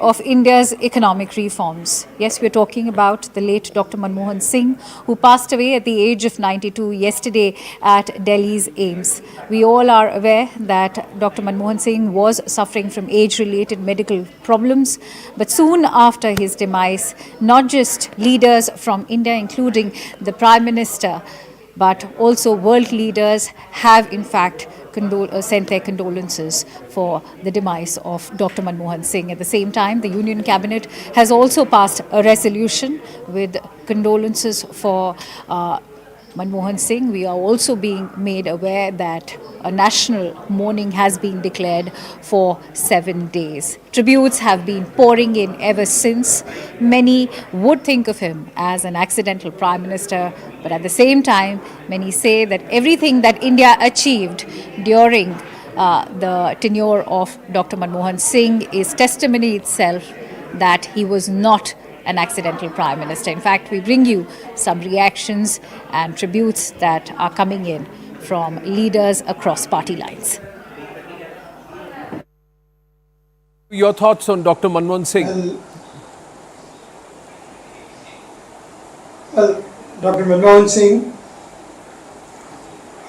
of India's economic reforms. Yes, we're talking about the late Dr. Manmohan Singh, who passed away at the age of 92 yesterday at Delhi's AIIMS. We all are aware that Dr. Manmohan Singh was suffering from age-related medical problems, but soon after his demise, not just leaders from India, including the Prime Minister, but also world leaders have in fact sent their condolences for the demise of Dr. Manmohan Singh. At the same time, the Union Cabinet has also passed a resolution with condolences for Manmohan Singh. We are also being made aware that a national mourning has been declared for 7 days. Tributes have been pouring in ever since. Many would think of him as an accidental prime minister, but at the same time, many say that everything that India achieved during the tenure of Dr. Manmohan Singh is testimony itself that he was not an accidental prime minister. In fact, we bring you some reactions and tributes that are coming in from leaders across party lines. Your thoughts on Dr. Manmohan Singh? Well, Dr. Manmohan Singh,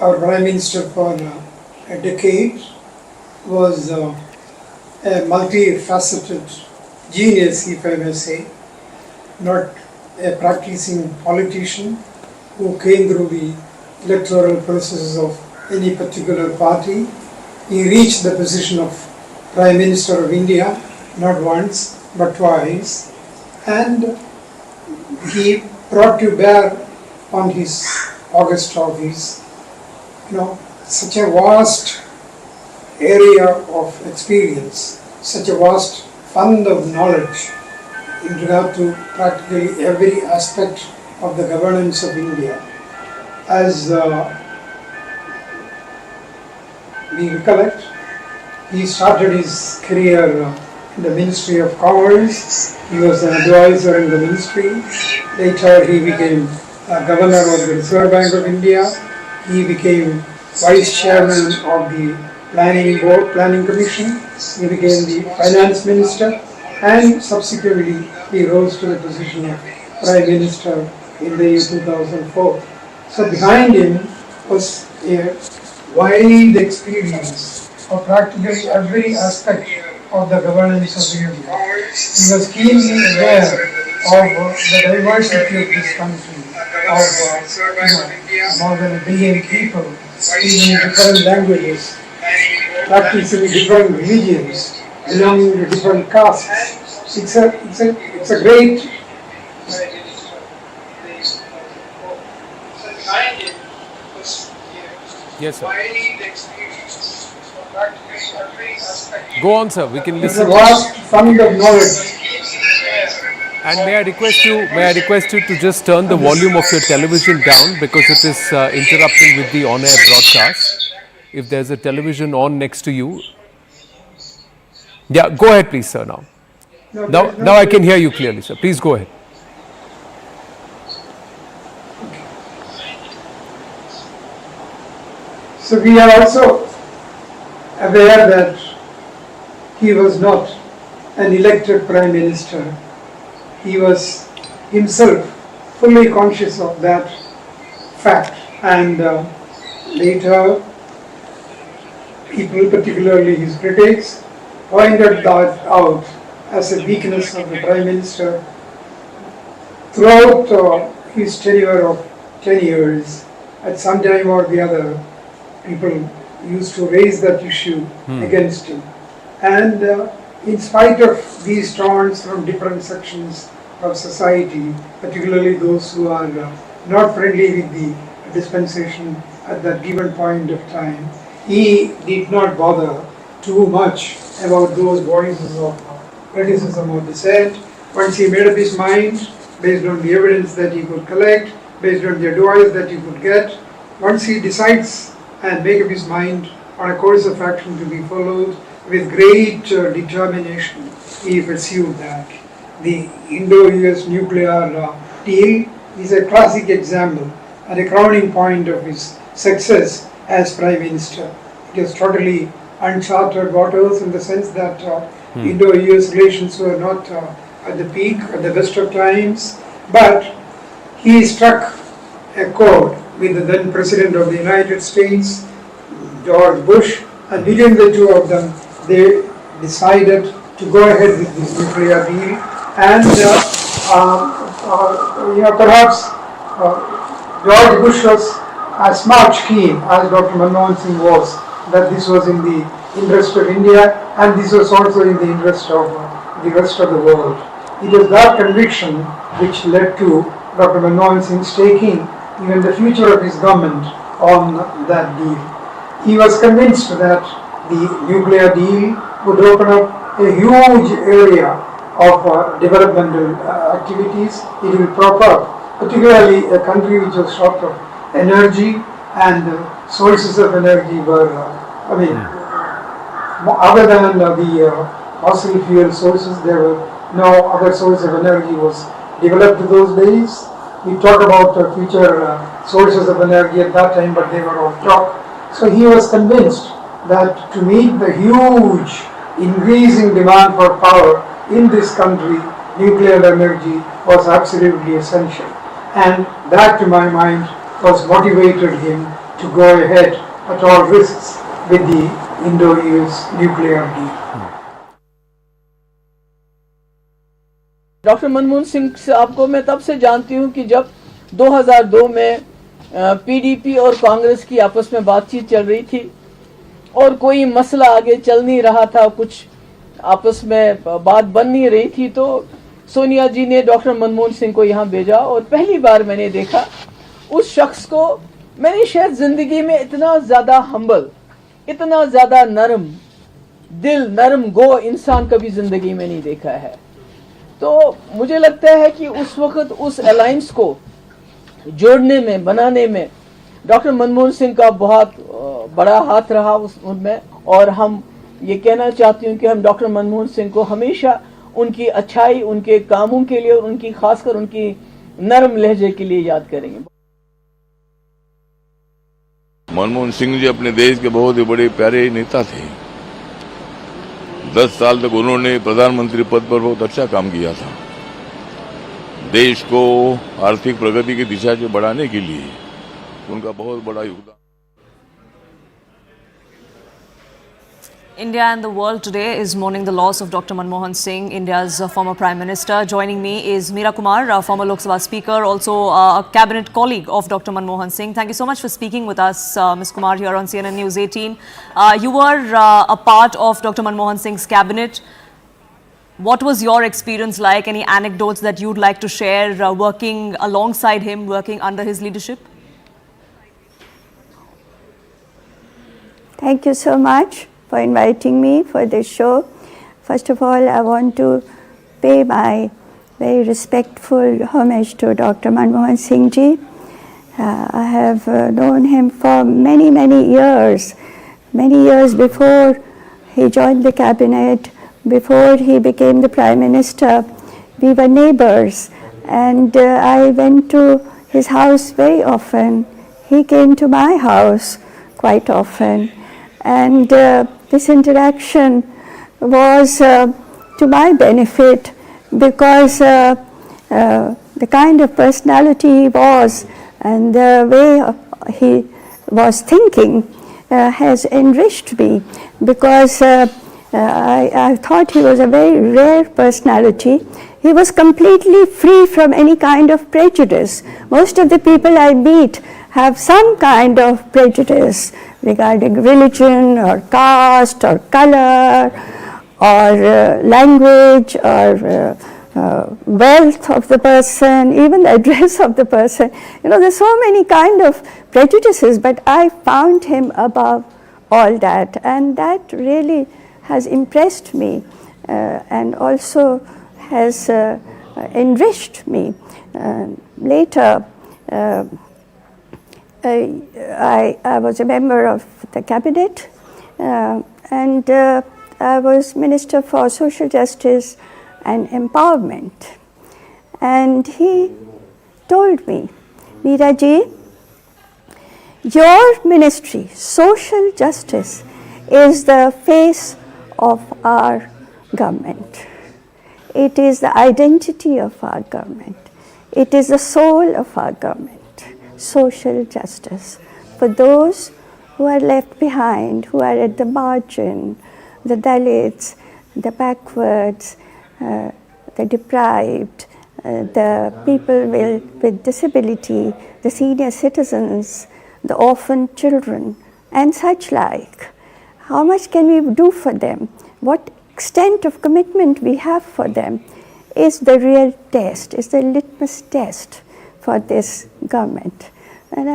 our Prime Minister for a decade, was a multifaceted genius, if I may say. Not a practicing politician who came through the electoral processes of any particular party. He reached the position of Prime Minister of India not once but twice, and he brought to bear on his august office, such a vast area of experience, such a vast fund of knowledge in regard to practically every aspect of the governance of India. As we recollect, he started his career in the Ministry of Commerce. He was an advisor in the ministry. Later he became Governor of the Reserve Bank of India. He became Vice Chairman of the Planning Commission. He became the Finance Minister, and subsequently he rose to the position of Prime Minister in the year 2004. So behind him was a wide experience of practically every aspect of the governance of India. He was keenly aware of the diversity of this country, of more than 1 billion people speaking different languages, practicing different religions, belonging to different castes. It's a great Yes, sir. Go on, sir. We can listen. It's a vast fund of knowledge. And may I request you to just turn the volume of your television down, because it is interrupting with the on-air broadcast. If there's a television on next to you. Yeah, go ahead please, sir, now. Now I can hear you clearly, sir. Please go ahead. So we are also aware that he was not an elected Prime Minister. He was himself fully conscious of that fact, and later people, particularly his critics, pointed that out as a weakness of the Prime Minister. Throughout his tenure of 10 years, at some time or the other, people used to raise that issue against him. And in spite of these taunts from different sections of society, particularly those who are not friendly with the dispensation at that given point of time, he did not bother too much about those voices of criticism or dissent. Once he made up his mind, based on the evidence that he could collect, based on the advice that he could get, once he decides and make up his mind on a course of action to be followed, with great determination, he pursued that. The Indo-US nuclear deal is a classic example and a crowning point of his success as Prime Minister. It is totally uncharted waters in the sense that Indo-US relations were not at the peak, at the best of times, but he struck a chord with the then President of the United States, George Bush, and between the two of them, they decided to go ahead with this nuclear deal. And perhaps George Bush was as much keen as Dr. Manmohan Singh was that this was in the interest of India, and this was also in the interest of the rest of the world. It was that conviction which led to Dr. Manmohan Singh staking even the future of his government on that deal. He was convinced that the nuclear deal would open up a huge area of developmental activities. It will prop up, particularly a country which was short of energy, and sources of energy were, other than the fossil fuel sources, there were no other source of energy was developed in those days. We talk about future sources of energy at that time, but they were all talk. So he was convinced that to meet the huge increasing demand for power in this country, nuclear energy was absolutely essential. And that, to my mind, was motivated him to go ahead at all risks with the Indo-US nuclear deal. Doctor Manmohan Singh साहब को मैं तब से जानती हूं कि जब 2002 में पीडीपी और कांग्रेस की आपस में बातचीत चल रही थी और कोई मसला आगे चल नहीं रहा था, कुछ आपस में बात बन नहीं रही थी, तो सोनिया जी ने डॉक्टर मनमोहन सिंह को यहाँ भेजा और पहली बार मैंने देखा उस शख्स को। मैंने शायद जिंदगी में इतना ज्यादा हम्बल, इतना ज्यादा नरम दिल, नरम गो इंसान कभी जिंदगी में नहीं देखा है। तो मुझे लगता है कि उस वक्त उस अलायंस को जोड़ने में, बनाने में डॉक्टर मनमोहन सिंह का बहुत बड़ा हाथ रहा उनमें, और हम ये कहना चाहती हूँ कि हम डॉक्टर मनमोहन सिंह को हमेशा उनकी अच्छाई, उनके कामों के लिए और उनकी खासकर उनकी नरम लहजे के लिए याद करेंगे। मनमोहन सिंह जी अपने देश के बहुत ही बड़े प्यारे नेता थे। 10 साल तक उन्होंने प्रधानमंत्री पद पर बहुत अच्छा काम किया था। देश को आर्थिक प्रगति की दिशा से बढ़ाने के लिए उनका बहुत बड़ा योगदान। India and the world today is mourning the loss of Dr. Manmohan Singh, India's former Prime Minister. Joining me is Meera Kumar, former Lok Sabha Speaker, also a cabinet colleague of Dr. Manmohan Singh. Thank you so much for speaking with us, Ms. Kumar, here on CNN News 18. You were a part of Dr. Manmohan Singh's cabinet. What was your experience like? Any anecdotes that you'd like to share working alongside him, working under his leadership? Thank you so much for inviting me for this show. First of all, I want to pay my very respectful homage to Dr. Manmohan Singh ji. I have known him for many, many years before he joined the cabinet, before he became the Prime Minister. We were neighbors, and I went to his house very often. He came to my house quite often, and this interaction was to my benefit because the kind of personality he was and the way he was thinking has enriched me, because I thought he was a very rare personality. He was completely free from any kind of prejudice. Most of the people I meet have some kind of prejudice regarding religion or caste or color or language or wealth of the person, even the address of the person. You know, there's so many kind of prejudices, but I found him above all that, and that really has impressed me and also has enriched me. Later, I was a member of the cabinet, and I was Minister for Social Justice and Empowerment. And he told me, Meera ji, your ministry, social justice, is the face of our government. It is the identity of our government. It is the soul of our government, social justice. For those who are left behind, who are at the margin, the Dalits, the backwards, the deprived, the people with disability, the senior citizens, the orphan children, and such like. How much can we do for them? What extent of commitment we have for them is the real test, is the litmus test for this government. And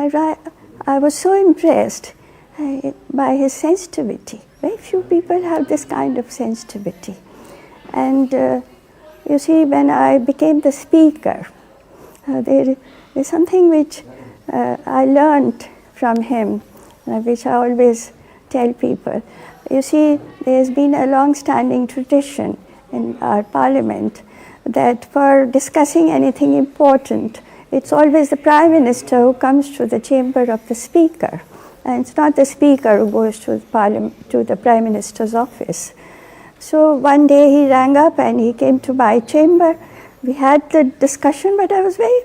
I was so impressed by his sensitivity. Very few people have this kind of sensitivity. And you see, when I became the speaker, there is something which I learned from him, which I always tell people. You see, there has been a long-standing tradition in our parliament that for discussing anything important, it's always the Prime Minister who comes to the chamber of the Speaker, and it's not the Speaker who goes to the Prime Minister's office. So one day he rang up and he came to my chamber. We had the discussion, but I was very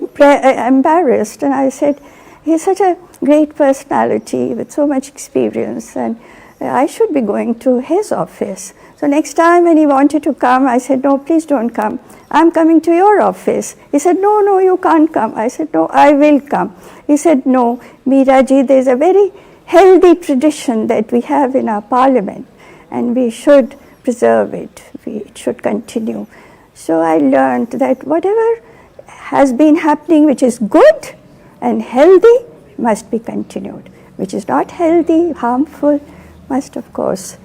embarrassed, and I said, he's such a great personality with so much experience, and I should be going to his office. So next time when he wanted to come, I said, no, please don't come. I'm coming to your office. He said, no, you can't come. I said, no, I will come. He said, no, Meeraji, there's a very healthy tradition that we have in our parliament, and we should preserve it. It should continue. So I learned that whatever has been happening which is good and healthy must be continued. Which is not healthy, harmful, must of course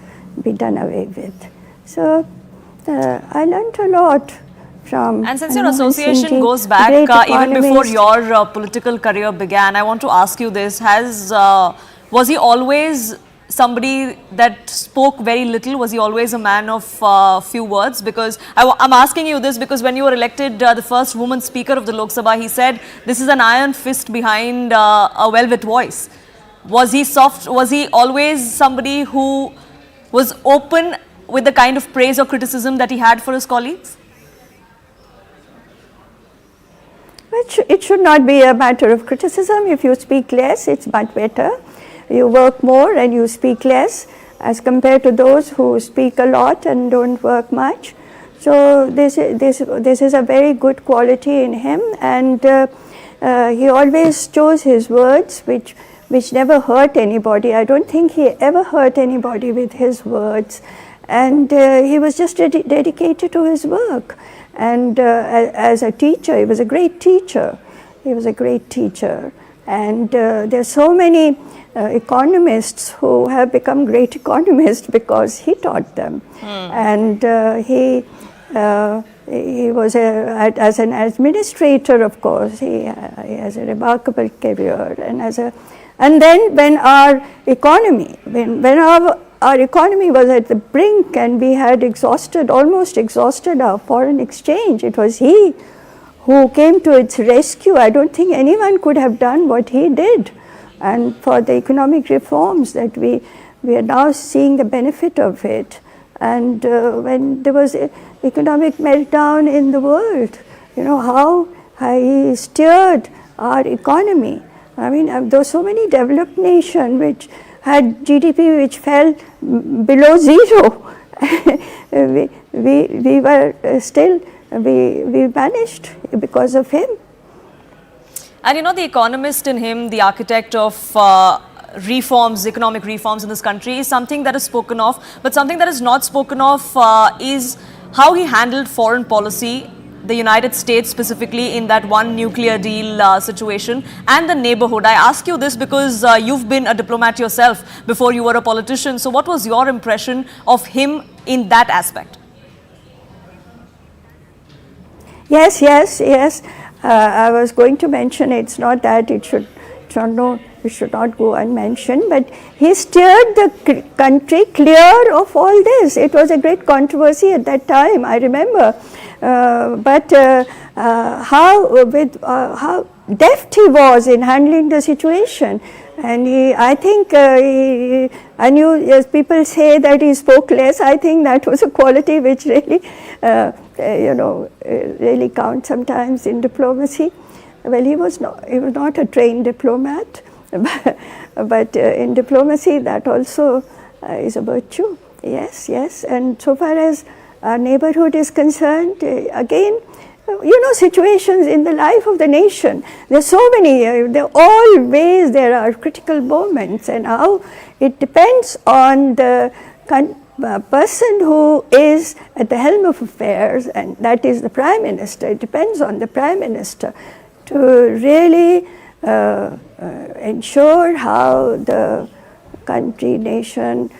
be done away with. So I learned a lot from. And since your association goes back even before your political career began, I want to ask you this: was he always somebody that spoke very little? Was he always a man of few words? Because I'm asking you this because when you were elected the first woman speaker of the Lok Sabha, he said this is an iron fist behind a velvet voice. Was he soft? Was he always somebody who was open with the kind of praise or criticism that he had for his colleagues? It should not be a matter of criticism. If you speak less, it's much better. You work more and you speak less as compared to those who speak a lot and don't work much. So this is a very good quality in him, and he always chose his words which never hurt anybody. I don't think he ever hurt anybody with his words, and he was just dedicated to his work. And as a teacher, he was a great teacher. And there are so many economists who have become great economists because he taught them. And he was as an administrator, of course, he has a remarkable career. And then when our economy was at the brink and we had almost exhausted our foreign exchange, it was he who came to its rescue. I don't think anyone could have done what he did. And for the economic reforms that we are now seeing the benefit of it. And when there was economic meltdown in the world, how he steered our economy. I mean, there were so many developed nations which had GDP which fell below zero. we were still, we managed because of him. And the economist in him, the architect of reforms, economic reforms in this country, is something that is spoken of. But something that is not spoken of is how he handled foreign policy, the United States specifically in that one nuclear deal situation, and the neighborhood. I ask you this because you've been a diplomat yourself before you were a politician. So what was your impression of him in that aspect? Yes. I was going to mention, it's not that it should not go unmentioned, but he steered the country clear of all this. It was a great controversy at that time, I remember. How deft he was in handling the situation. And I think, and as people say that he spoke less, I think that was a quality which really, really counts sometimes in diplomacy. Well, he was not a trained diplomat, but in diplomacy that also is a virtue. Yes, yes. And so far as our neighborhood is concerned, again, situations in the life of the nation, there's so many, there are critical moments, and how it depends on the person who is at the helm of affairs, and that is the Prime Minister. It depends on the Prime Minister to really ensure how the country, nation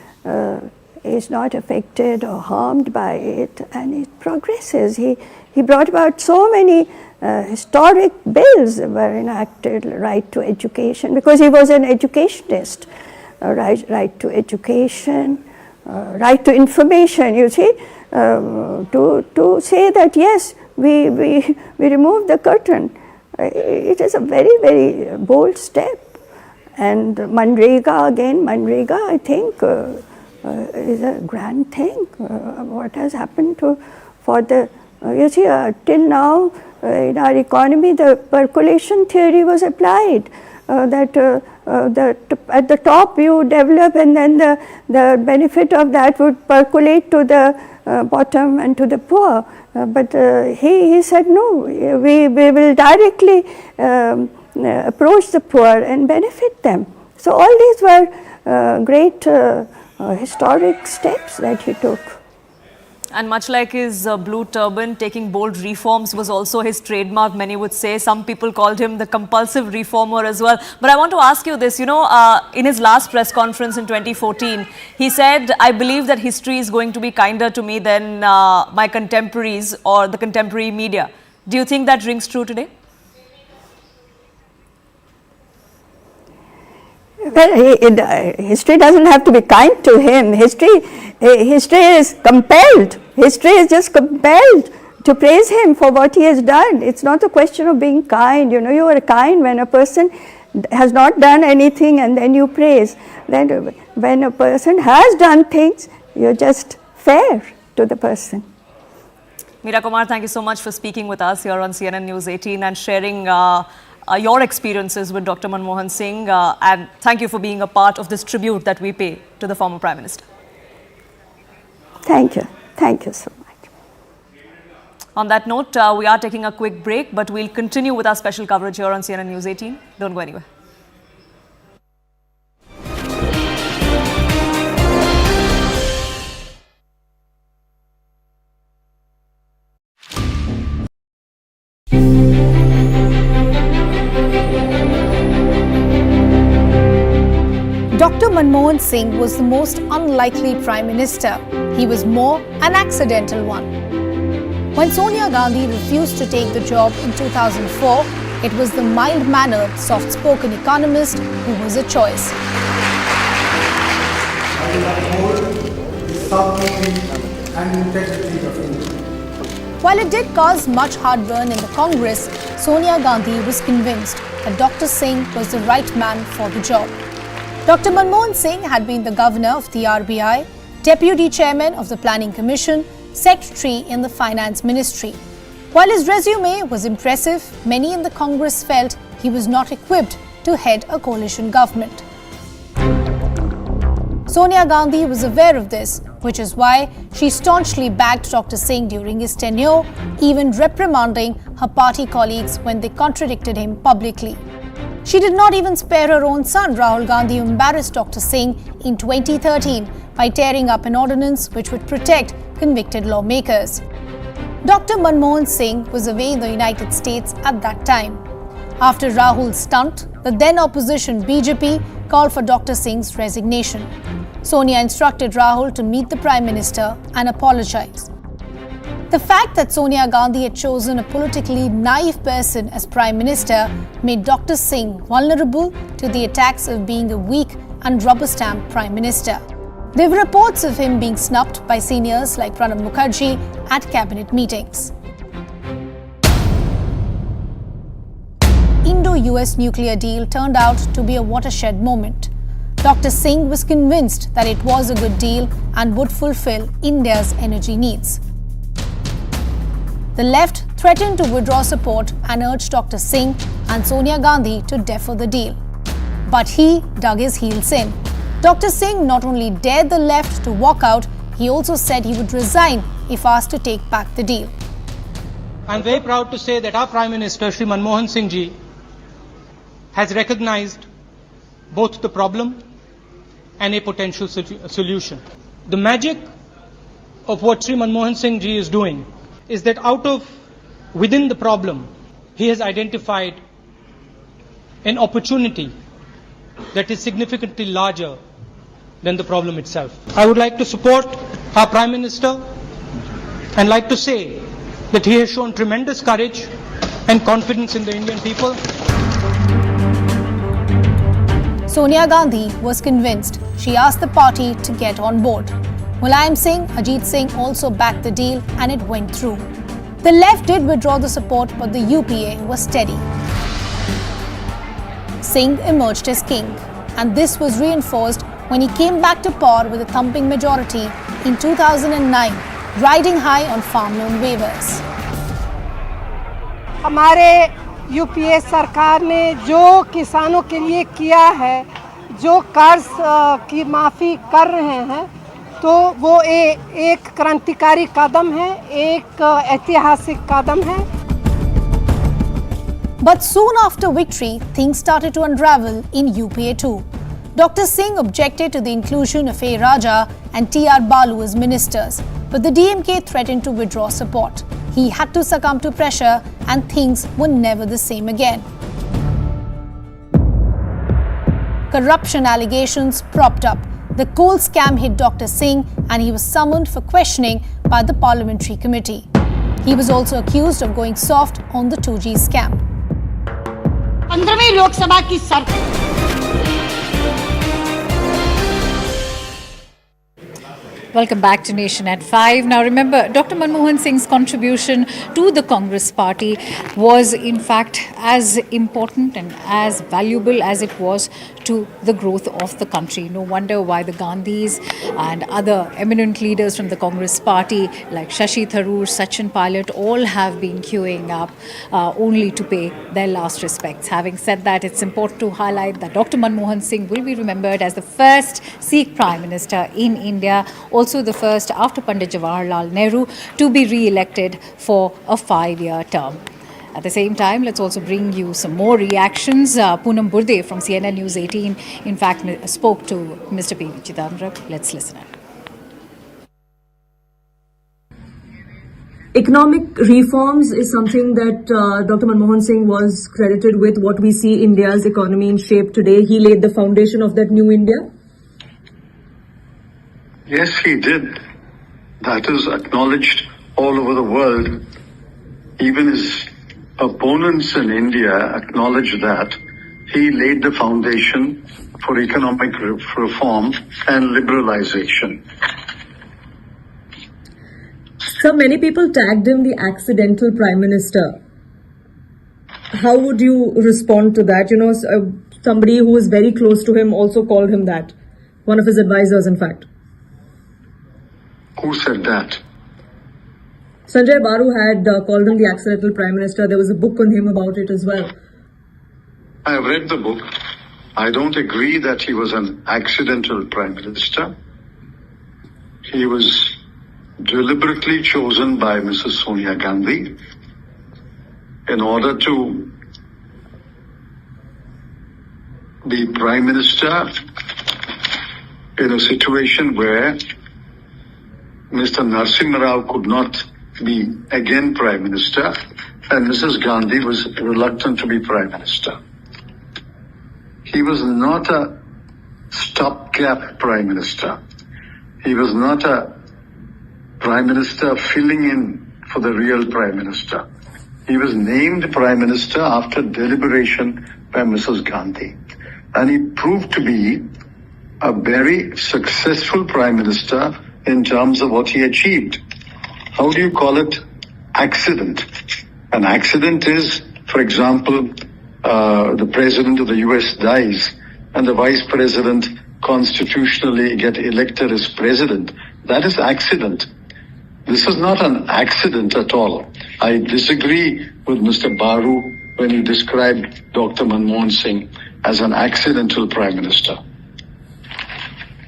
is not affected or harmed by it, and it progresses. He brought about so many historic bills that were enacted, right to education, because he was an educationist, right to education, right to information, you see, to say that yes, we remove the curtain. It is a very, very bold step. And Manrega, I think, is a grand thing. What has happened for the, you see, till now in our economy, the percolation theory was applied. That at the top you develop, and then the benefit of that would percolate to the bottom and to the poor. But he said no, we will directly approach the poor and benefit them. So all these were great historic steps that he took. And much like his blue turban, taking bold reforms was also his trademark, many would say. Some people called him the compulsive reformer as well. But I want to ask you this, in his last press conference in 2014, he said, I believe that history is going to be kinder to me than my contemporaries or the contemporary media. Do you think that rings true today? Well, history doesn't have to be kind to him. History is compelled. History is just compelled to praise him for what he has done. It's not a question of being kind. You are kind when a person has not done anything and then you praise. Then when a person has done things, you're just fair to the person. Meera Kumar, thank you so much for speaking with us here on CNN News 18 and sharing your experiences with Dr. Manmohan Singh, and thank you for being a part of this tribute that we pay to the former Prime Minister. Thank you. Thank you so much. On that note, we are taking a quick break, but we'll continue with our special coverage here on CNN News 18. Don't go anywhere. Dr. Manmohan Singh was the most unlikely Prime Minister. He was more an accidental one. When Sonia Gandhi refused to take the job in 2004, it was the mild-mannered, soft-spoken economist who was a choice. I will uphold the sovereignty and integrity of India. While it did cause much heartburn in the Congress, Sonia Gandhi was convinced that Dr. Singh was the right man for the job. Dr. Manmohan Singh had been the governor of the RBI, deputy chairman of the Planning Commission, secretary in the Finance Ministry. While his resume was impressive, many in the Congress felt he was not equipped to head a coalition government. Sonia Gandhi was aware of this, which is why she staunchly backed Dr. Singh during his tenure, even reprimanding her party colleagues when they contradicted him publicly. She did not even spare her own son, Rahul Gandhi, who embarrassed Dr. Singh in 2013 by tearing up an ordinance which would protect convicted lawmakers. Dr. Manmohan Singh was away in the United States at that time. After Rahul's stunt, the then opposition BJP called for Dr. Singh's resignation. Sonia instructed Rahul to meet the Prime Minister and apologize. The fact that Sonia Gandhi had chosen a politically naive person as Prime Minister made Dr. Singh vulnerable to the attacks of being a weak and rubber-stamped Prime Minister. There were reports of him being snubbed by seniors like Pranab Mukherjee at cabinet meetings. In Indo-US nuclear deal turned out to be a watershed moment. Dr. Singh was convinced that it was a good deal and would fulfill India's energy needs. The left threatened to withdraw support and urged Dr. Singh and Sonia Gandhi to defer the deal. But he dug his heels in. Dr. Singh not only dared the left to walk out, he also said he would resign if asked to take back the deal. I am very proud to say that our Prime Minister, Shri Manmohan Singh ji, has recognized both the problem and a potential solution. The magic of what Shri Manmohan Singh ji is doing is that within the problem, he has identified an opportunity that is significantly larger than the problem itself. I would like to support our Prime Minister and like to say that he has shown tremendous courage and confidence in the Indian people. Sonia Gandhi was convinced. She asked the party to get on board. Mulayam Singh, Ajit Singh also backed the deal and it went through. The left did withdraw the support, but the UPA was steady. Singh emerged as king, and this was reinforced when he came back to power with a thumping majority in 2009, riding high on farm loan waivers. हमारे UPA सरकार ने जो किसानों के लिए किया है, जो कर्ज की माफ़ी कर रहे हैं, तो वो एक क्रांतिकारी कदम है, एक ऐतिहासिक कदम है. But soon after victory, things started to unravel in UPA too. Dr. Singh objected to the inclusion of A. Raja and T.R. Balu as ministers, but the DMK threatened to withdraw support. He had to succumb to pressure and things were never the same again. Corruption allegations propped up. The coal scam hit Dr. Singh and he was summoned for questioning by the Parliamentary Committee. He was also accused of going soft on the 2G scam. 15वीं Lok Sabha की सरकार. Welcome back to Nation at 5. Now remember, Dr. Manmohan Singh's contribution to the Congress party was in fact as important and as valuable as it was to the growth of the country. No wonder why the Gandhis and other eminent leaders from the Congress party like Shashi Tharoor, Sachin Pilot all have been queuing up only to pay their last respects. Having said that, it's important to highlight that Dr. Manmohan Singh will be remembered as the first Sikh Prime Minister in India, also the first after Pandit Jawaharlal Nehru to be re-elected for a 5-year term. At the same time, let's also bring you some more reactions. Poonam Burde from CNN News 18, in fact, spoke to Mr. P. Chidambaram. Let's listen in. Economic reforms is something that Dr. Manmohan Singh was credited with. What we see India's economy in shape today, he laid the foundation of that new India. Yes, he did. That is acknowledged all over the world. Even his opponents in India acknowledge that he laid the foundation for economic reform and liberalization. So many people tagged him the accidental Prime Minister. How would you respond to that? You know, somebody who was very close to him also called him that. One of his advisors, in fact. Who said that? Sanjay Baru had called him the accidental Prime Minister. There was a book on him about it as well. I have read the book. I don't agree that he was an accidental Prime Minister. He was deliberately chosen by Mrs. Sonia Gandhi in order to be Prime Minister in a situation where Mr. Narasimha Rao could not be again Prime Minister and Mrs. Gandhi was reluctant to be Prime Minister. He was not a stopgap Prime Minister. He was not a Prime Minister filling in for the real Prime Minister. He was named Prime Minister after deliberation by Mrs. Gandhi. And he proved to be a very successful Prime Minister in terms of what he achieved. How do you call it? Accident. An accident is, for example, the president of the US dies and the vice president constitutionally get elected as president, that is accident. This is not an accident at all. I disagree with Mr. Baru when he described Dr. Manmohan Singh as an accidental prime minister.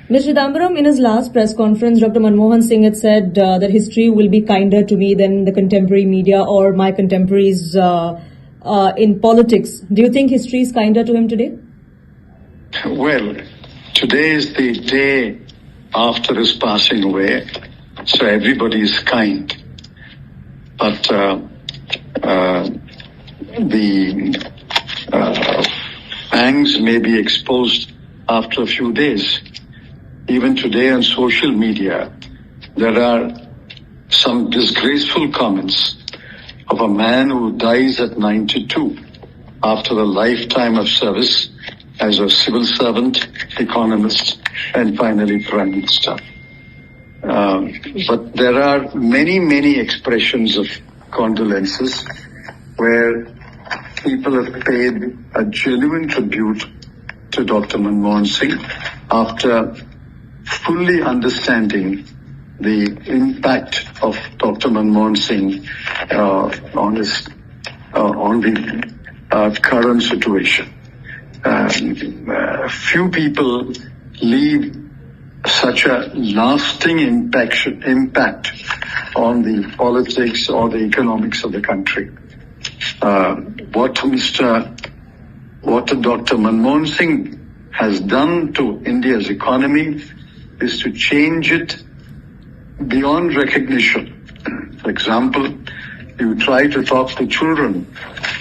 Mr. Chidambaram, in his last press conference, Dr. Manmohan Singh had said that history will be kinder to me than the contemporary media or my contemporaries in politics. Do you think history is kinder to him today? Well, today is the day after his passing away, so everybody is kind. But the fangs may be exposed after a few days. Even today on social media, there are some disgraceful comments of a man who dies at 92 after a lifetime of service as a civil servant, economist, and finally Prime Minister. But there are many, many expressions of condolences where people have paid a genuine tribute to Dr. Manmohan Singh after fully understanding the impact of Dr. Manmohan Singh on the current situation. Few people leave such a lasting impact on the politics or the economics of the country. What Dr. Manmohan Singh has done to India's economy is to change it beyond recognition. For example, you try to talk to children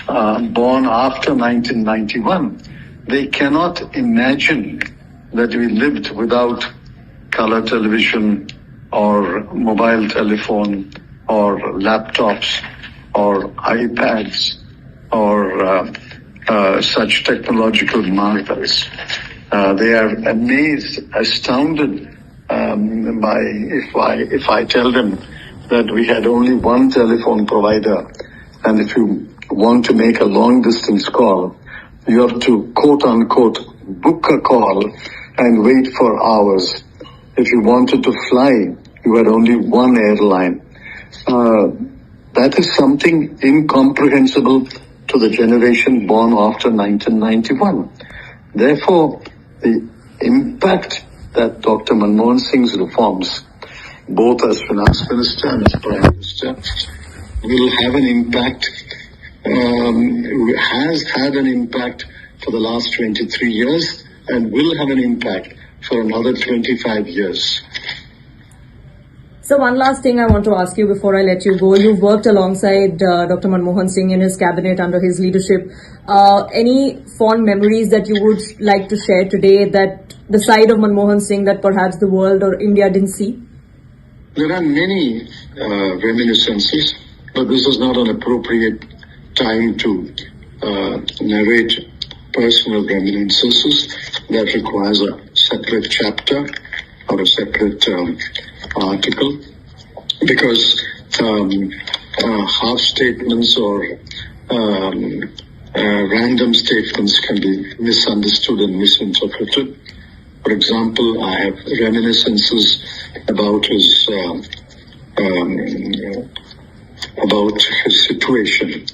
born after 1991. They cannot imagine that we lived without color television or mobile telephone or laptops or iPads or such technological marvels. They are amazed, astounded if I tell them that we had only one telephone provider, and if you want to make a long distance call, you have to quote unquote book a call and wait for hours. If you wanted to fly, you had only one airline. That is something incomprehensible to the generation born after 1991. Therefore, the impact that Dr. Manmohan Singh's reforms, both as Finance Minister and as Prime Minister, will have an impact, has had an impact for the last 23 years and will have an impact for another 25 years. So one last thing I want to ask you before I let you go. You've worked alongside Dr. Manmohan Singh in his cabinet under his leadership. Any fond memories that you would like to share today, that the side of Manmohan Singh that perhaps the world or India didn't see? There are many reminiscences, but this is not an appropriate time to narrate personal reminiscences. That requires a separate chapter or a separate article, because half statements or random statements can be misunderstood and misinterpreted. For example, I have reminiscences about his situation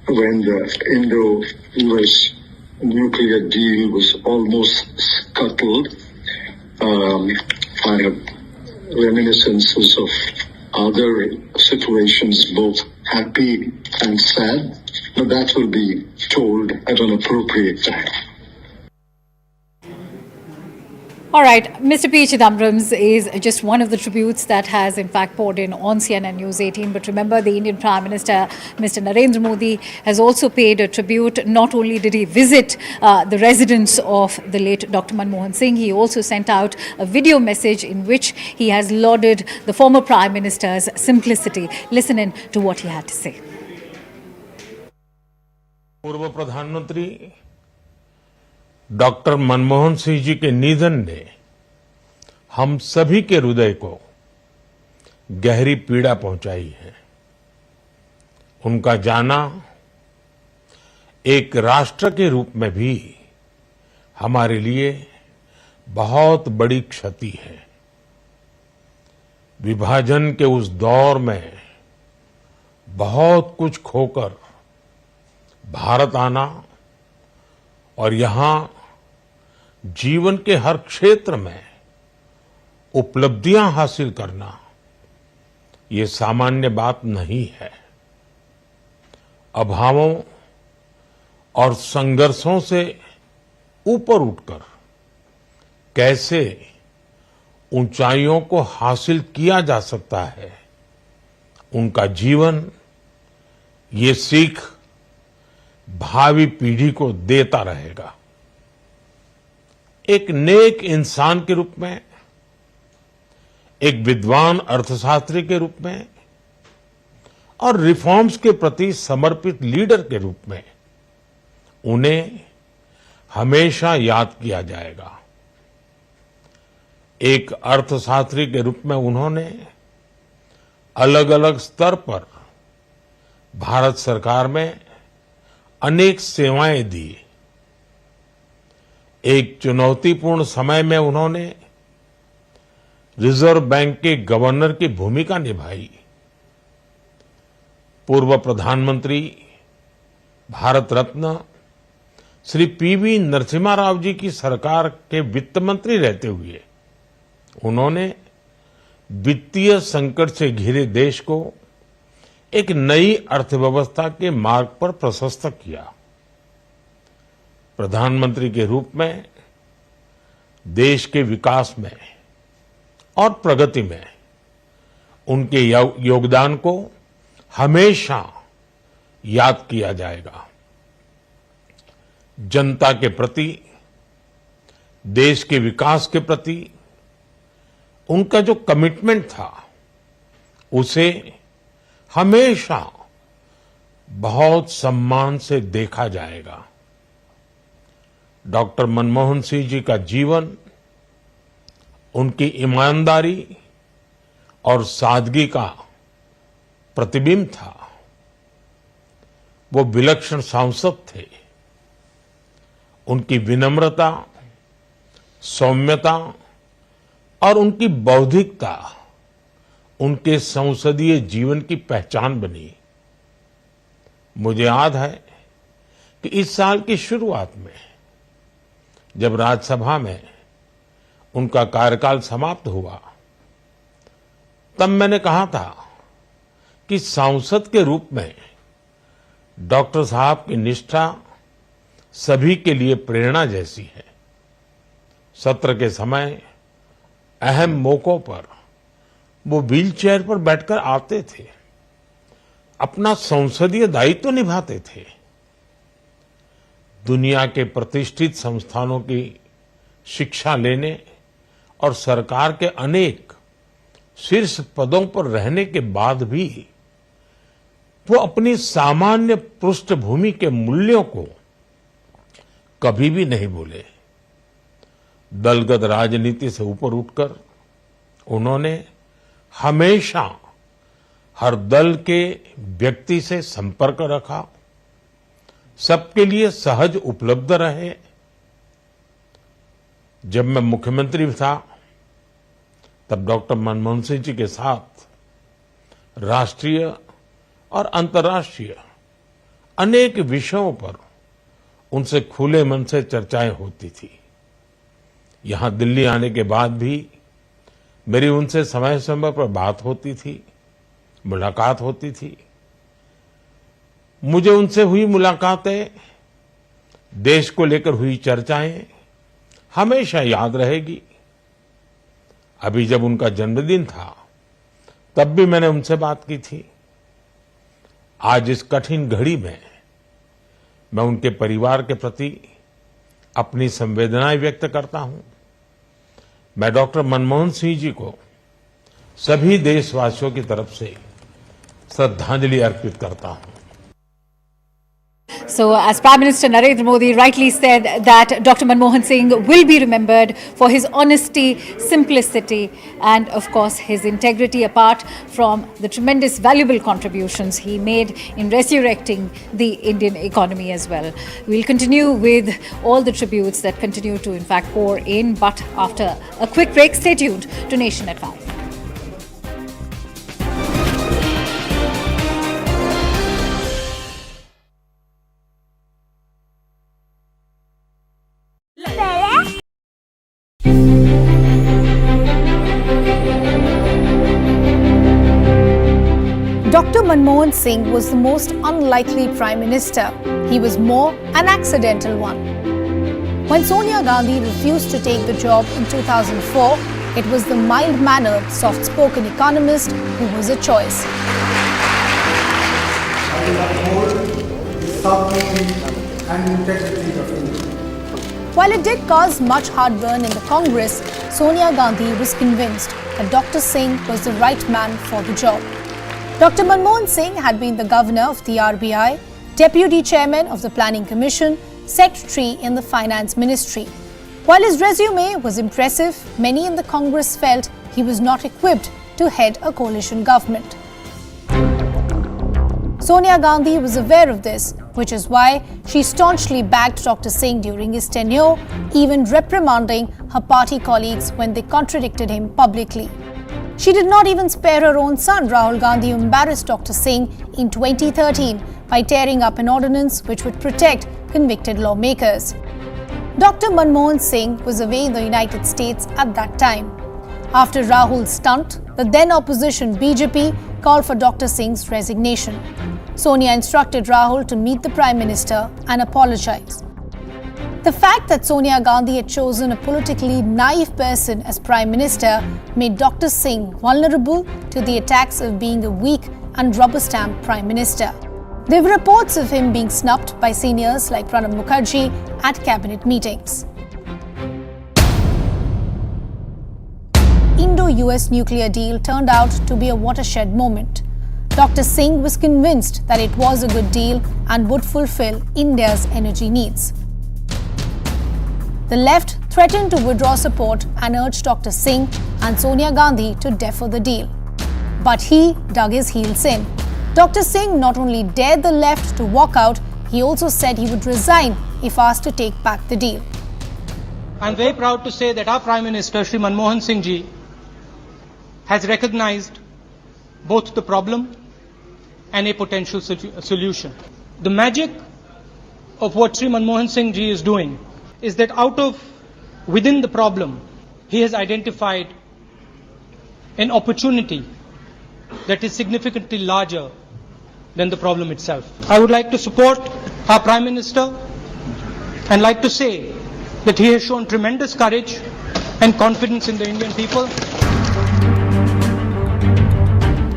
when the Indo-US nuclear deal was almost scuttled. I have reminiscences of other situations, both happy and sad, but that will be told at an appropriate time. All right, Mr. P. Chidambaram is just one of the tributes that has in fact poured in on CNN News 18. But remember, the Indian Prime Minister, Mr. Narendra Modi, has also paid a tribute. Not only did he visit the residence of the late Dr. Manmohan Singh, he also sent out a video message in which he has lauded the former Prime Minister's simplicity. Listen in to what he had to say. पूर्व प्रधानमंत्री doctor Manmohan Singh ji के निधन ने हम सभी के हृदय को गहरी पीड़ा पहुंचाई है। उनका जाना एक राष्ट्र के रूप में भी हमारे लिए बहुत बड़ी क्षति है। विभाजन के उस दौर में बहुत कुछ खोकर भारत आना और यहां जीवन के हर क्षेत्र में उपलब्धियां हासिल करना ये सामान्य बात नहीं है। अभावों और संघर्षों से ऊपर उठकर कैसे ऊंचाइयों को हासिल किया जा सकता है, उनका जीवन ये सीख भावी पीढ़ी को देता रहेगा। एक नेक इंसान के रूप में, एक विद्वान अर्थशास्त्री के रूप में और रिफॉर्म्स के प्रति समर्पित लीडर के रूप में उन्हें हमेशा याद किया जाएगा। एक अर्थशास्त्री के रूप में उन्होंने अलग अलग स्तर पर भारत सरकार में अनेक सेवाएं दी। एक चुनौतीपूर्ण समय में उन्होंने रिजर्व बैंक के गवर्नर की भूमिका निभाई। पूर्व प्रधानमंत्री भारत रत्न श्री पीवी नरसिम्हा राव जी की सरकार के वित्त मंत्री रहते हुए उन्होंने वित्तीय संकट से घिरे देश को एक नई अर्थव्यवस्था के मार्ग पर प्रशस्त किया। प्रधानमंत्री के रूप में देश के विकास में और प्रगति में उनके योगदान को हमेशा याद किया जाएगा। जनता के प्रति, देश के विकास के प्रति उनका जो कमिटमेंट था उसे हमेशा बहुत सम्मान से देखा जाएगा। डॉक्टर मनमोहन सिंह जी का जीवन उनकी ईमानदारी और सादगी का प्रतिबिंब था। वो विलक्षण सांसद थे। उनकी विनम्रता, सौम्यता और उनकी बौद्धिकता उनके संसदीय जीवन की पहचान बनी। मुझे याद है कि इस साल की शुरुआत में जब राज्यसभा में उनका कार्यकाल समाप्त हुआ, तब मैंने कहा था कि सांसद के रूप में डॉक्टर साहब की निष्ठा सभी के लिए प्रेरणा जैसी है। सत्र के समय अहम मौकों पर वो व्हीलचेयर पर बैठकर आते थे, अपना संसदीय दायित्व निभाते थे। दुनिया के प्रतिष्ठित संस्थानों की शिक्षा लेने और सरकार के अनेक शीर्ष पदों पर रहने के बाद भी वो अपनी सामान्य पृष्ठभूमि के मूल्यों को कभी भी नहीं भूले। दलगत राजनीति से ऊपर उठकर उन्होंने हमेशा हर दल के व्यक्ति से संपर्क रखा, सबके लिए सहज उपलब्ध रहे। जब मैं मुख्यमंत्री था तब डॉक्टर मनमोहन सिंह जी के साथ राष्ट्रीय और अंतर्राष्ट्रीय अनेक विषयों पर उनसे खुले मन से चर्चाएं होती थी। यहां दिल्ली आने के बाद भी मेरी उनसे समय समय पर बात होती थी, मुलाकात होती थी। मुझे उनसे हुई मुलाकातें, देश को लेकर हुई चर्चाएं हमेशा याद रहेगी। अभी जब उनका जन्मदिन था तब भी मैंने उनसे बात की थी। आज इस कठिन घड़ी में मैं उनके परिवार के प्रति अपनी संवेदनाएं व्यक्त करता हूं। मैं डॉक्टर मनमोहन सिंह जी को सभी देशवासियों की तरफ से श्रद्धांजलि अर्पित करता हूं। So, as Prime Minister Narendra Modi rightly said that Dr. Manmohan Singh will be remembered for his honesty, simplicity and of course his integrity, apart from the tremendous valuable contributions he made in resurrecting the Indian economy as well. We'll continue with all the tributes that continue to in fact pour in, but after a quick break, stay tuned to Nation at 5. Dr. Manmohan Singh was the most unlikely Prime Minister. He was more an accidental one. When Sonia Gandhi refused to take the job in 2004, it was the mild-mannered, soft-spoken economist who was a choice. I will uphold the sovereignty and integrity of India. While it did cause much heartburn in the Congress, Sonia Gandhi was convinced that Dr. Singh was the right man for the job. Dr. Manmohan Singh had been the governor of the RBI, deputy chairman of the Planning Commission, secretary in the Finance Ministry. While his resume was impressive, many in the Congress felt he was not equipped to head a coalition government. Sonia Gandhi was aware of this, which is why she staunchly backed Dr. Singh during his tenure, even reprimanding her party colleagues when they contradicted him publicly. She did not even spare her own son, Rahul Gandhi, who embarrassed Dr. Singh in 2013 by tearing up an ordinance which would protect convicted lawmakers. Dr. Manmohan Singh was away in the United States at that time. After Rahul's stunt, the then opposition BJP called for Dr. Singh's resignation. Sonia instructed Rahul to meet the Prime Minister and apologize. The fact that Sonia Gandhi had chosen a politically naive person as Prime Minister made Dr. Singh vulnerable to the attacks of being a weak and rubber-stamped Prime Minister. There were reports of him being snubbed by seniors like Pranab Mukherjee at cabinet meetings. Indo-US nuclear deal turned out to be a watershed moment. Dr. Singh was convinced that it was a good deal and would fulfill India's energy needs. The left threatened to withdraw support and urged Dr. Singh and Sonia Gandhi to defer the deal. But he dug his heels in. Dr. Singh not only dared the left to walk out, he also said he would resign if asked to take back the deal. I'm very proud to say that our Prime Minister, Shri Manmohan Singh ji, has recognized both the problem and a potential solution. The magic of what Shri Manmohan Singh ji is doing is that within the problem, he has identified an opportunity that is significantly larger than the problem itself. I would like to support our Prime Minister and like to say that he has shown tremendous courage and confidence in the Indian people.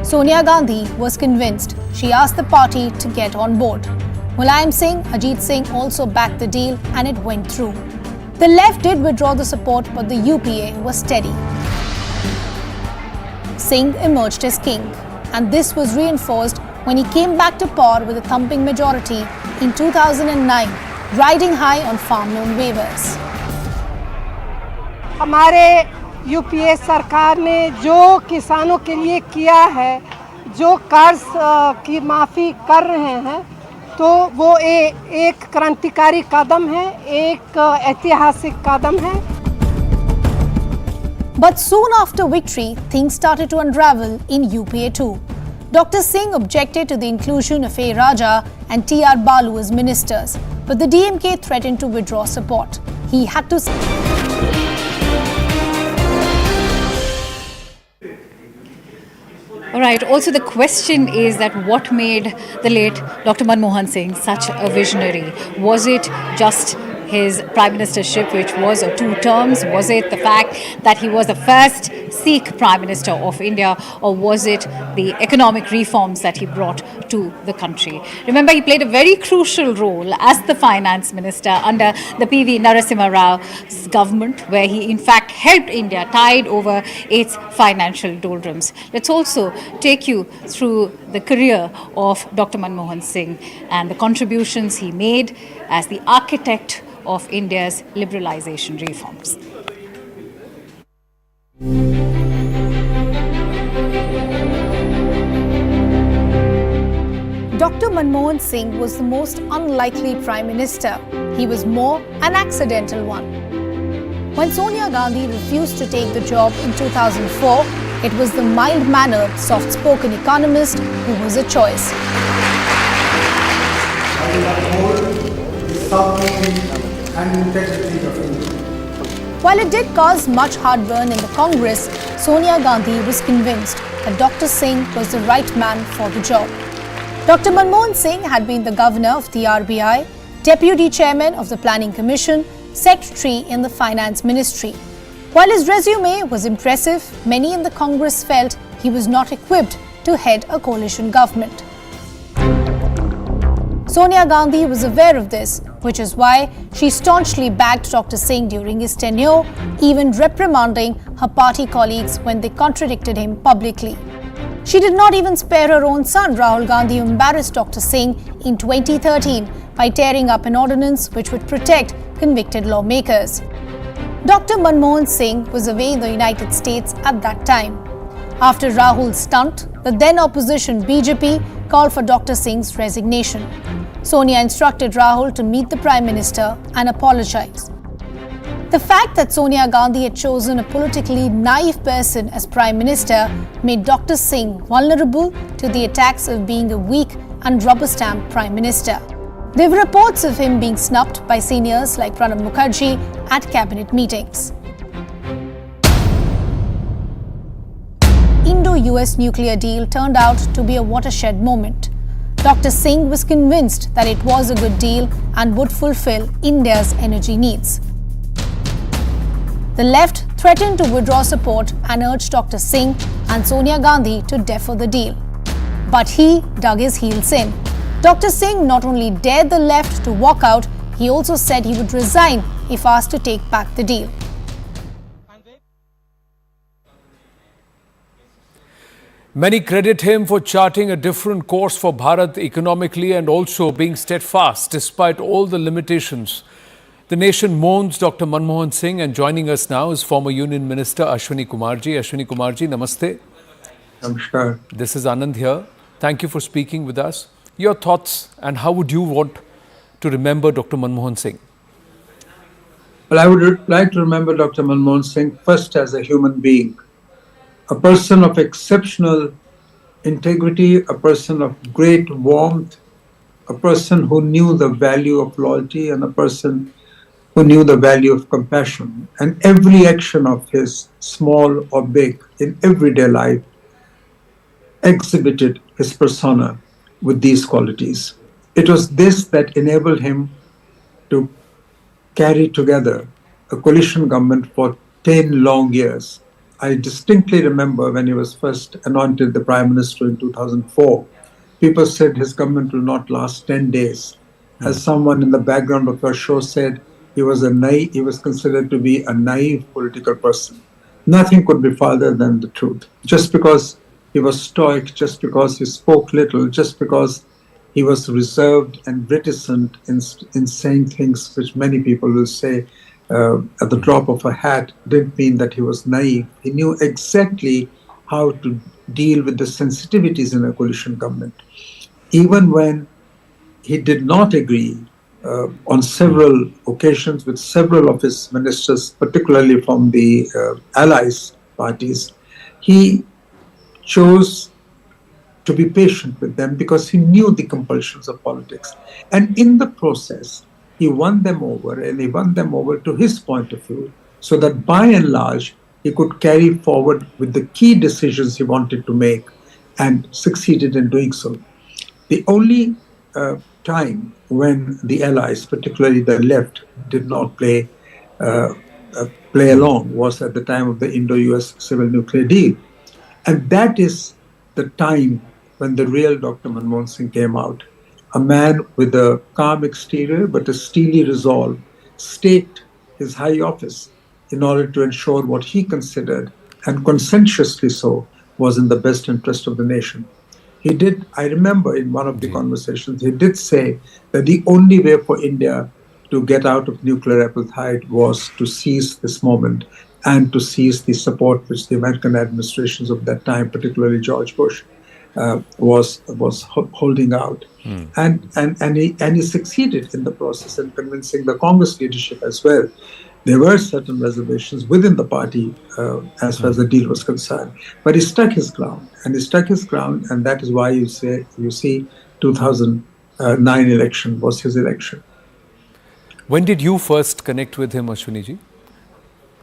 Sonia Gandhi was convinced. She asked the party to get on board. Mulayam Singh, Ajit Singh also backed the deal and it went through. The left did withdraw the support, but the UPA was steady. Singh emerged as king, and this was reinforced when he came back to power with a thumping majority in 2009, riding high on farm loan waivers. हमारे UPA सरकार ने जो किसानों के लिए किया है, जो कर्ज की माफ़ी कर रहे हैं, तो वो एक क्रांतिकारी कदम है, एक ऐतिहासिक कदम है. But soon after victory, things started to unravel in UPA too. Dr. Singh objected to the inclusion of A. Raja and T.R. Balu as ministers, but the DMK threatened to withdraw support. He had to... All right. Also, the question is that what made the late Dr. Manmohan Singh such a visionary? Was it just his prime ministership, which was 2 terms? Was it the fact that he was the first Sikh Prime Minister of India, or was it the economic reforms that he brought to the country. Remember, he played a very crucial role as the finance minister under the PV Narasimha Rao's government, where he in fact helped India tide over its financial doldrums. Let's also take you through the career of Dr. Manmohan Singh and the contributions he made as the architect of India's liberalization reforms. Dr. Manmohan Singh was the most unlikely Prime Minister. He was more an accidental one. When Sonia Gandhi refused to take the job in 2004, it was the mild-mannered, soft-spoken economist who was a choice. I will uphold the sovereignty and integrity of India. While it did cause much heartburn in the Congress, Sonia Gandhi was convinced that Dr. Singh was the right man for the job. Dr. Manmohan Singh had been the governor of the RBI, deputy chairman of the Planning Commission, secretary in the Finance Ministry. While his resume was impressive, many in the Congress felt he was not equipped to head a coalition government. Sonia Gandhi was aware of this, which is why she staunchly backed Dr. Singh during his tenure, even reprimanding her party colleagues when they contradicted him publicly. She did not even spare her own son, Rahul Gandhi, who embarrassed Dr. Singh in 2013 by tearing up an ordinance which would protect convicted lawmakers. Dr. Manmohan Singh was away in the United States at that time. After Rahul's stunt, the then opposition BJP called for Dr. Singh's resignation. Sonia instructed Rahul to meet the Prime Minister and apologize. The fact that Sonia Gandhi had chosen a politically naive person as Prime Minister made Dr. Singh vulnerable to the attacks of being a weak and rubber-stamped Prime Minister. There were reports of him being snubbed by seniors like Pranab Mukherjee at cabinet meetings. Indo-US nuclear deal turned out to be a watershed moment. Dr. Singh was convinced that it was a good deal and would fulfill India's energy needs. The left threatened to withdraw support and urged Dr. Singh and Sonia Gandhi to defer the deal. But he dug his heels in. Dr. Singh not only dared the left to walk out, he also said he would resign if asked to take back the deal. Many credit him for charting a different course for Bharat economically and also being steadfast despite all the limitations. The nation mourns Dr. Manmohan Singh, and joining us now is former Union Minister Ashwini Kumarji. Ashwini Kumarji, namaste. Namaskar. This is Anand here. Thank you for speaking with us. Your thoughts and how would you want to remember Dr. Manmohan Singh? Well, I would like to remember Dr. Manmohan Singh first as a human being, a person of exceptional integrity, a person of great warmth, a person who knew the value of loyalty, and a person who knew the value of compassion. And every action of his, small or big, in everyday life, exhibited his persona with these qualities. It was this that enabled him to carry together a coalition government for 10 long years. I distinctly remember when he was first anointed the Prime Minister in 2004, people said his government will not last 10 days. As someone in the background of our show said, he was considered to be a naive political person. Nothing could be farther than the truth. Just because he was stoic, just because he spoke little, just because he was reserved and reticent in saying things which many people will say at the drop of a hat, didn't mean that he was naive. He knew exactly how to deal with the sensitivities in a coalition government. Even when he did not agree on several occasions with several of his ministers, particularly from the allies parties, he chose to be patient with them because he knew the compulsions of politics. And in the process, he won them over, and he won them over to his point of view, so that by and large, he could carry forward with the key decisions he wanted to make, and succeeded in doing so. The only time when the allies, particularly the left, did not play along was at the time of the Indo-US civil nuclear deal. And that is the time when the real Dr. Manmohan Singh came out. A man with a calm exterior but a steely resolve staked his high office in order to ensure what he considered, and conscientiously so, was in the best interest of the nation. He did, I remember in one of the conversations, he did say that the only way for India to get out of nuclear apartheid was to seize this moment and to seize the support which the American administrations of that time, particularly George Bush, was holding out. And he succeeded in the process in convincing the Congress leadership as well. There were certain reservations within the party as far as the deal was concerned, but he stuck his ground, and that is why you see 2009 election was his election. When did you first connect with him, Ashwini-ji?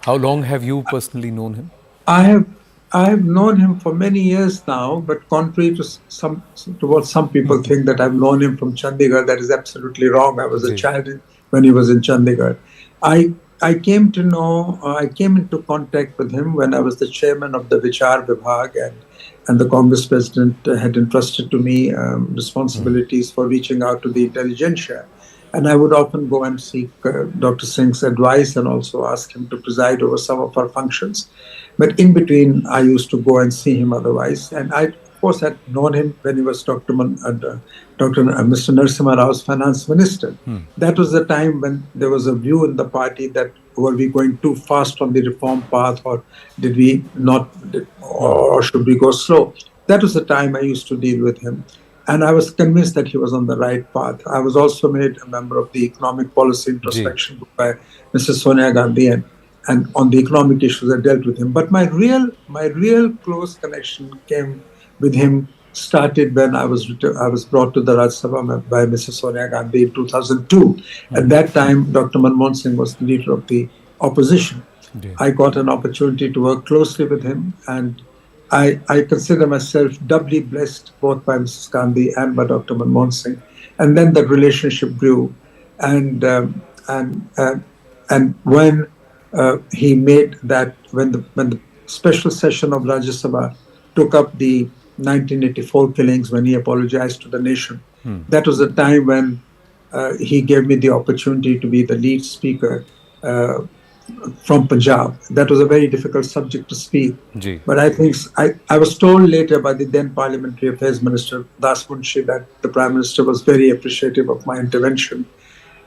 How long have you personally known him? I have known him for many years now, but contrary to what some people think, that I've known him from Chandigarh, that is absolutely wrong. I was a child when he was in Chandigarh. I came into contact with him when I was the chairman of the Vichar Vibhag, and the Congress president had entrusted to me responsibilities for reaching out to the intelligentsia. And I would often go and seek Dr. Singh's advice and also ask him to preside over some of our functions. But in between, I used to go and see him otherwise. And I, of course, had known him when he was Mr. Narasimha Rao's finance minister. That was the time when there was a view in the party that were we going too fast on the reform path, or did we not, or should we go slow? That was the time I used to deal with him. And I was convinced that he was on the right path. I was also made a member of the Economic Policy Introspection Group by Mrs. Sonia Gandhi, and on the economic issues I dealt with him. But my real close connection came with him started when I was brought to the Rajya Sabha by Mrs. Sonia Gandhi in 2002. At that time, Dr. Manmohan Singh was the leader of the opposition. I got an opportunity to work closely with him, and I consider myself doubly blessed both by Mrs. Gandhi and by Dr. Manmohan Singh. And then the relationship grew. And when he made that, when the special session of Rajya Sabha took up the 1984 killings, when he apologized to the nation, that was the time when he gave me the opportunity to be the lead speaker from Punjab. That was a very difficult subject to speak. But I think I was told later by the then Parliamentary Affairs Minister, Das Munshi, that the Prime Minister was very appreciative of my intervention.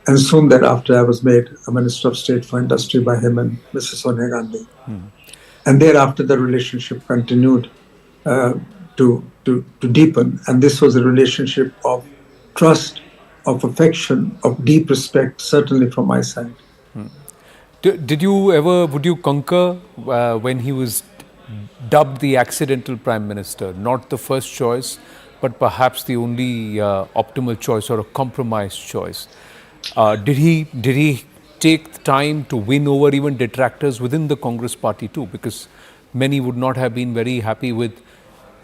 And soon thereafter, I was made a Minister of State for Industry by him and Mrs. Sonia Gandhi. And thereafter, the relationship continued to deepen. And this was a relationship of trust, of affection, of deep respect, certainly from my side. Would you concur when he was dubbed the accidental Prime Minister, not the first choice, but perhaps the only optimal choice or a compromised choice? Did he take the time to win over even detractors within the Congress party too? Because many would not have been very happy with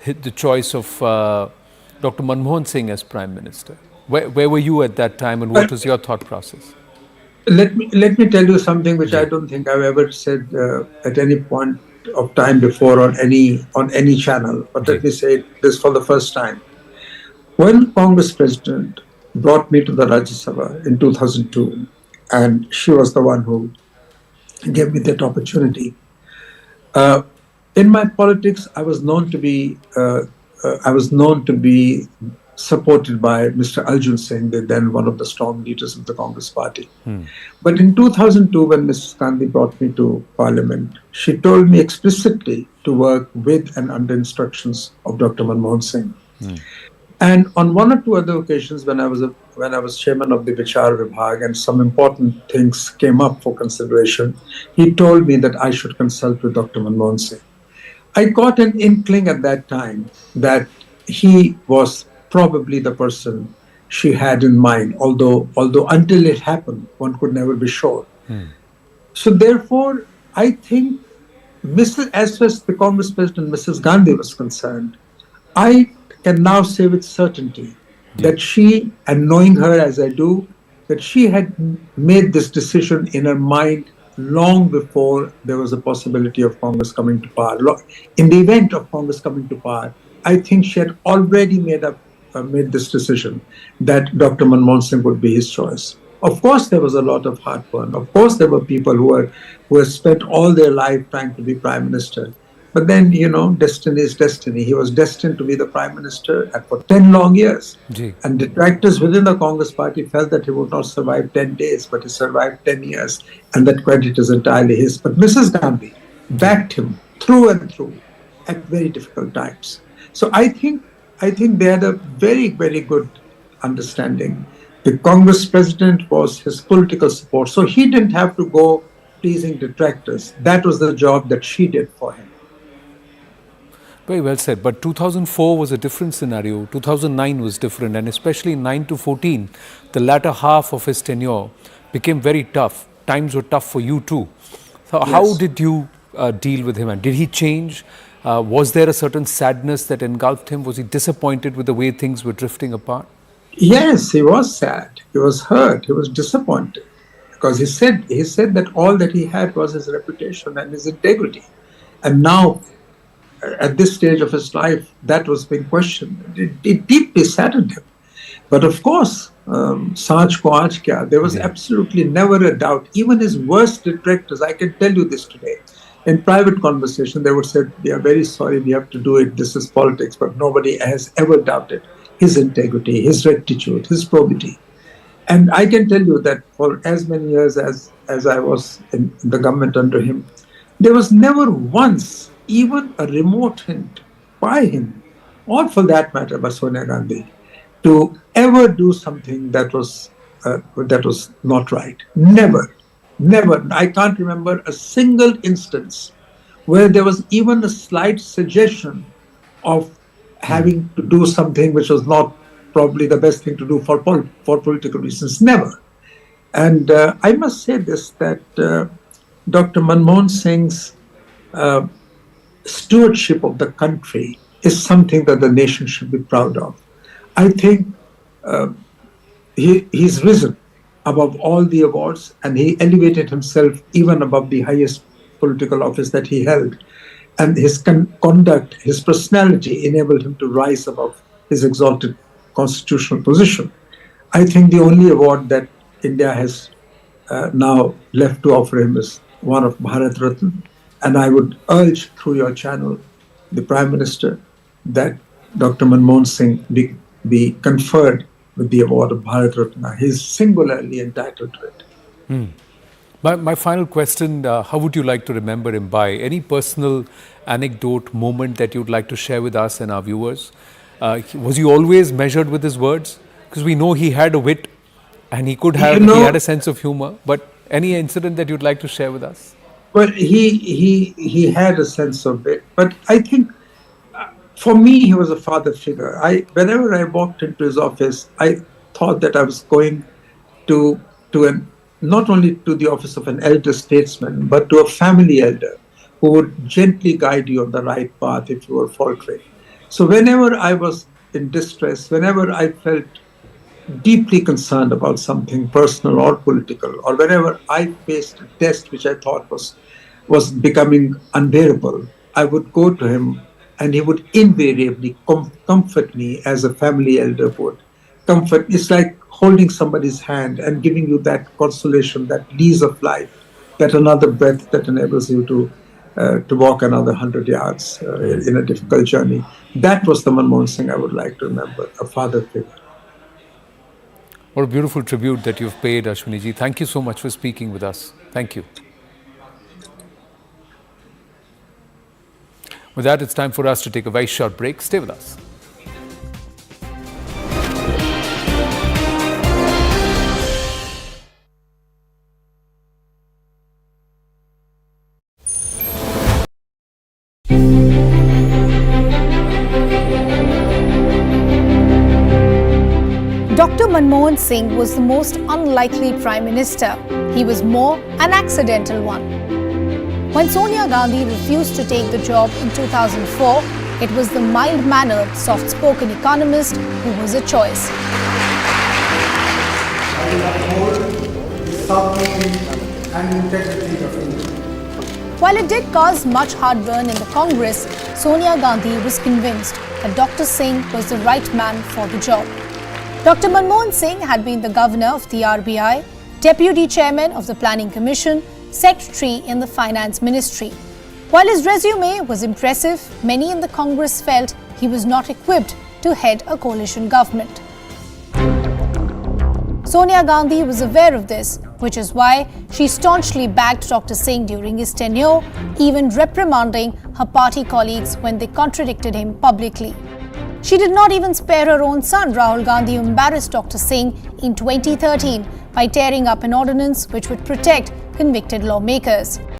the choice of Dr. Manmohan Singh as Prime Minister. Where were you at that time, and what was your thought process? Let me tell you something which I don't think I've ever said at any point of time before on any channel. But let me say this for the first time. When Congress President brought me to the Rajya Sabha in 2002, and she was the one who gave me that opportunity. In my politics, I was known to be supported by Mr. Arjun Singh, then one of the strong leaders of the Congress party. But in 2002, when Mrs. Gandhi brought me to Parliament, she told me explicitly to work with and under instructions of Dr. Manmohan Singh. And on one or two other occasions, when I was chairman of the Vichar Vibhag and some important things came up for consideration, he told me that I should consult with Dr. Manmohan Singh. I got an inkling at that time that he was probably the person she had in mind, although until it happened, one could never be sure. So therefore, I think, as far as the Congress President, Mrs. Gandhi, was concerned, I can now say with certainty that she, and knowing her as I do, that she had made this decision in her mind long before there was a possibility of Congress coming to power. In the event of Congress coming to power, I think she had already made this decision that Dr. Manmohan Singh would be his choice. Of course, there was a lot of heartburn. Of course, there were people who had spent all their life trying to be Prime Minister. But then, destiny is destiny. He was destined to be the Prime Minister for 10 long years. And detractors within the Congress party felt that he would not survive 10 days, but he survived 10 years. And that credit is entirely his. But Mrs. Gandhi backed him through and through at very difficult times. So I think they had a very, very good understanding. The Congress president was his political support. So he didn't have to go pleasing detractors. That was the job that she did for him. Very well said. But 2004 was a different scenario. 2009 was different. And especially 9 to 14, the latter half of his tenure became very tough. Times were tough for you too. So Yes. how did you deal with him? And did he change? Was there a certain sadness that engulfed him? Was he disappointed with the way things were drifting apart? Yes, he was sad. He was hurt. He was disappointed. Because he said that all that he had was his reputation and his integrity. And now, at this stage of his life, that was being questioned. It deeply saddened him. But of course, Saaj ko aaj kya, there was absolutely never a doubt. Even his worst detractors, I can tell you this today, in private conversation, they would say, we are very sorry, we have to do it, this is politics, but nobody has ever doubted his integrity, his rectitude, his probity. And I can tell you that for as many years as I was in the government under him, there was never once even a remote hint by him, or for that matter by Sonia Gandhi, to ever do something that was not right. Never. Never. I can't remember a single instance where there was even a slight suggestion of having to do something which was not probably the best thing to do for political reasons. Never. And I must say this, that Dr. Manmohan Singh's stewardship of the country is something that the nation should be proud of. I think he's risen above all the awards, and he elevated himself even above the highest political office that he held. And his conduct, his personality enabled him to rise above his exalted constitutional position. I think the only award that India has now left to offer him is one of Bharat Ratna. And I would urge through your channel, the Prime Minister, that Dr. Manmohan Singh be conferred with the award of Bharat Ratna. He is singularly entitled to it. My final question, how would you like to remember him by? Any personal anecdote, moment that you'd like to share with us and our viewers? Was he always measured with his words? Because we know he had a wit and he had a sense of humor. But any incident that you'd like to share with us? Well, he had a sense of wit. But I think for me, he was a father figure. Whenever I walked into his office, I thought that I was going to not only to the office of an elder statesman, but to a family elder who would gently guide you on the right path if you were faltering. So whenever I was in distress, whenever I felt deeply concerned about something personal or political, or whenever I faced a test which I thought was becoming unbearable, I would go to him and he would invariably comfort me as a family elder would. Comfort, it's like holding somebody's hand and giving you that consolation, that lease of life, that another breath that enables you to walk another 100 yards in a difficult journey. That was the Manmohan Singh I would like to remember, a father figure. What a beautiful tribute that you've paid, Ashwini ji. Thank you so much for speaking with us. Thank you. With that, it's time for us to take a very short break. Stay with us. Dr. Manmohan Singh was the most unlikely Prime Minister. He was more an accidental one. When Sonia Gandhi refused to take the job in 2004, it was the mild-mannered, soft-spoken economist who was a choice. I will uphold the sovereignty and integrity of India. While it did cause much heartburn in the Congress, Sonia Gandhi was convinced that Dr. Singh was the right man for the job. Dr. Manmohan Singh had been the governor of the RBI, deputy chairman of the Planning Commission, secretary in the Finance Ministry. While his resume was impressive, many in the Congress felt he was not equipped to head a coalition government. Sonia Gandhi was aware of this, which is why she staunchly backed Dr. Singh during his tenure, even reprimanding her party colleagues when they contradicted him publicly. She did not even spare her own son, Rahul Gandhi, who embarrassed Dr. Singh in 2013 by tearing up an ordinance which would protect convicted lawmakers.